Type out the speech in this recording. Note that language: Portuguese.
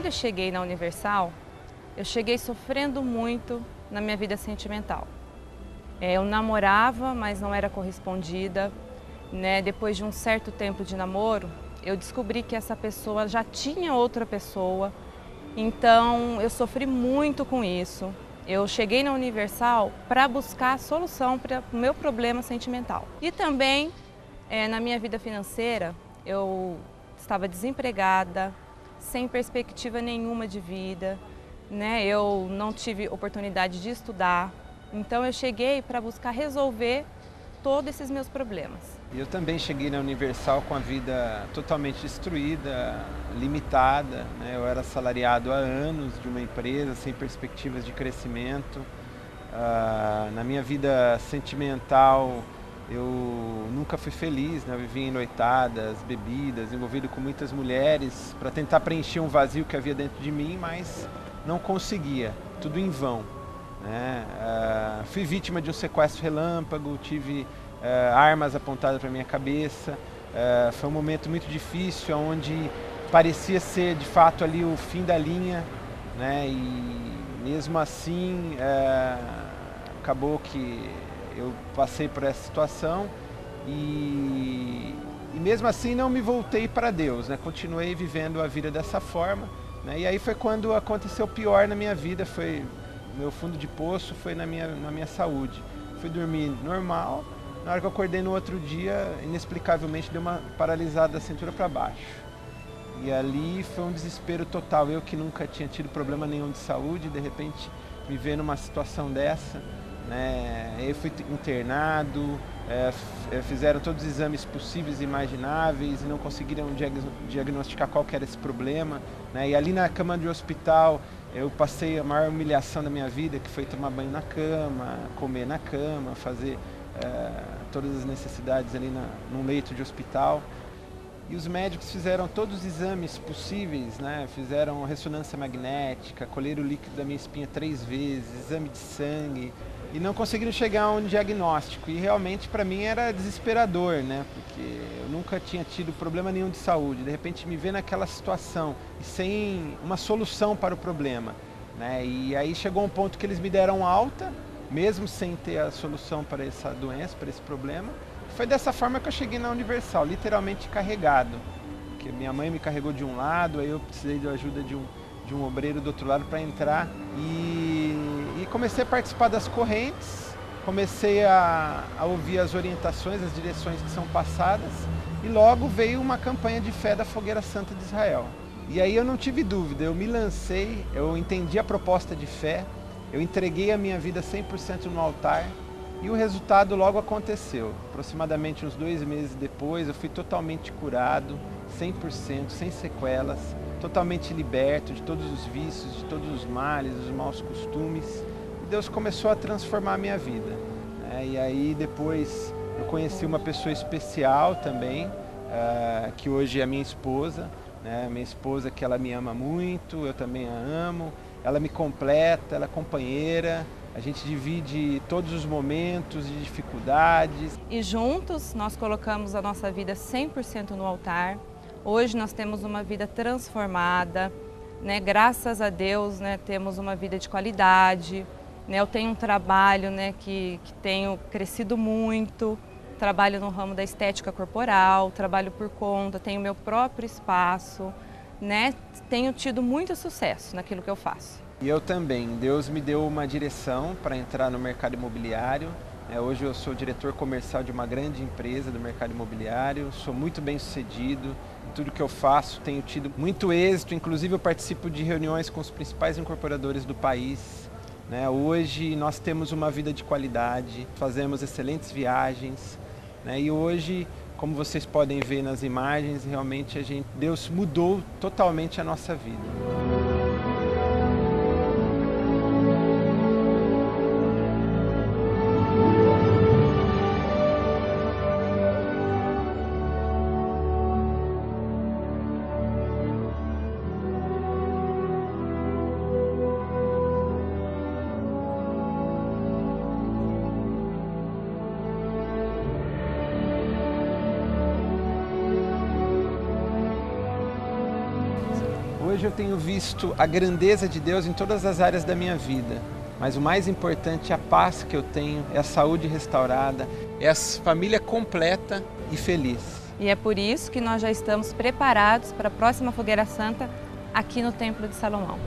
Quando eu cheguei na Universal, eu cheguei sofrendo muito na minha vida sentimental. Eu namorava, mas não era correspondida, né? Depois de um certo tempo de namoro, eu descobri que essa pessoa já tinha outra pessoa, então eu sofri muito com isso. Eu cheguei na Universal para buscar a solução para o meu problema sentimental. E também, na minha vida financeira, eu estava desempregada, sem perspectiva nenhuma de vida, né? Eu não tive oportunidade de estudar, então eu cheguei para buscar resolver todos esses meus problemas. Eu também cheguei na Universal com a vida totalmente destruída, limitada, né? Eu era assalariado há anos de uma empresa sem perspectivas de crescimento. Na minha vida sentimental, eu nunca fui feliz, né? Eu vivia em noitadas, bebidas, envolvido com muitas mulheres para tentar preencher um vazio que havia dentro de mim, mas não conseguia, tudo em vão, né? Fui vítima de um sequestro relâmpago, tive armas apontadas para minha cabeça. Foi um momento muito difícil, onde parecia ser de fato ali o fim da linha, né? E mesmo assim acabou que eu passei por essa situação e mesmo assim não me voltei para Deus, né? Continuei vivendo a vida dessa forma, né? E aí foi quando aconteceu o pior na minha vida, foi meu fundo de poço, foi na minha saúde. Fui dormir normal, na hora que eu acordei no outro dia, inexplicavelmente deu uma paralisada da cintura para baixo. E ali foi um desespero total, eu que nunca tinha tido problema nenhum de saúde, de repente me ver numa situação dessa, né? Eu fui internado, fizeram todos os exames possíveis e imagináveis e não conseguiram diagnosticar qual que era esse problema, né? E ali na cama de hospital eu passei a maior humilhação da minha vida, que foi tomar banho na cama, comer na cama, fazer todas as necessidades ali num leito de hospital. E os médicos fizeram todos os exames possíveis, né? Fizeram ressonância magnética, colheram o líquido da minha espinha 3 vezes, exame de sangue, e não conseguiram chegar a um diagnóstico. E realmente para mim era desesperador, né? Porque eu nunca tinha tido problema nenhum de saúde. De repente me ver naquela situação e sem uma solução para o problema, né? E aí chegou um ponto que eles me deram alta, mesmo sem ter a solução para essa doença, para esse problema. Foi dessa forma que eu cheguei na Universal, literalmente carregado. Porque minha mãe me carregou de um lado, aí eu precisei da ajuda de um obreiro do outro lado para entrar. E comecei a participar das correntes, comecei a ouvir as orientações, as direções que são passadas. E logo veio uma campanha de fé da Fogueira Santa de Israel. E aí eu não tive dúvida, eu me lancei, eu entendi a proposta de fé, eu entreguei a minha vida 100% no altar. E o resultado logo aconteceu. Aproximadamente uns 2 meses depois, eu fui totalmente curado, 100%, sem sequelas, totalmente liberto de todos os vícios, de todos os males, dos maus costumes. E Deus começou a transformar a minha vida, né? E aí depois eu conheci uma pessoa especial também, que hoje é minha esposa, né? Minha esposa, que ela me ama muito, eu também a amo. Ela me completa, ela é companheira. A gente divide todos os momentos de dificuldades. E juntos nós colocamos a nossa vida 100% no altar. Hoje nós temos uma vida transformada, né? Graças a Deus, né? Temos uma vida de qualidade, né? Eu tenho um trabalho, né? que tenho crescido muito, trabalho no ramo da estética corporal, trabalho por conta, tenho meu próprio espaço, né? Tenho tido muito sucesso naquilo que eu faço. E eu também. Deus me deu uma direção para entrar no mercado imobiliário. Hoje eu sou diretor comercial de uma grande empresa do mercado imobiliário. Sou muito bem sucedido em tudo que eu faço. Tenho tido muito êxito. Inclusive eu participo de reuniões com os principais incorporadores do país, né? Hoje nós temos uma vida de qualidade. Fazemos excelentes viagens, né? E hoje, como vocês podem ver nas imagens, realmente Deus mudou totalmente a nossa vida. Hoje eu tenho visto a grandeza de Deus em todas as áreas da minha vida. Mas o mais importante é a paz que eu tenho, é a saúde restaurada, é a família completa e feliz. E é por isso que nós já estamos preparados para a próxima Fogueira Santa aqui no Templo de Salomão.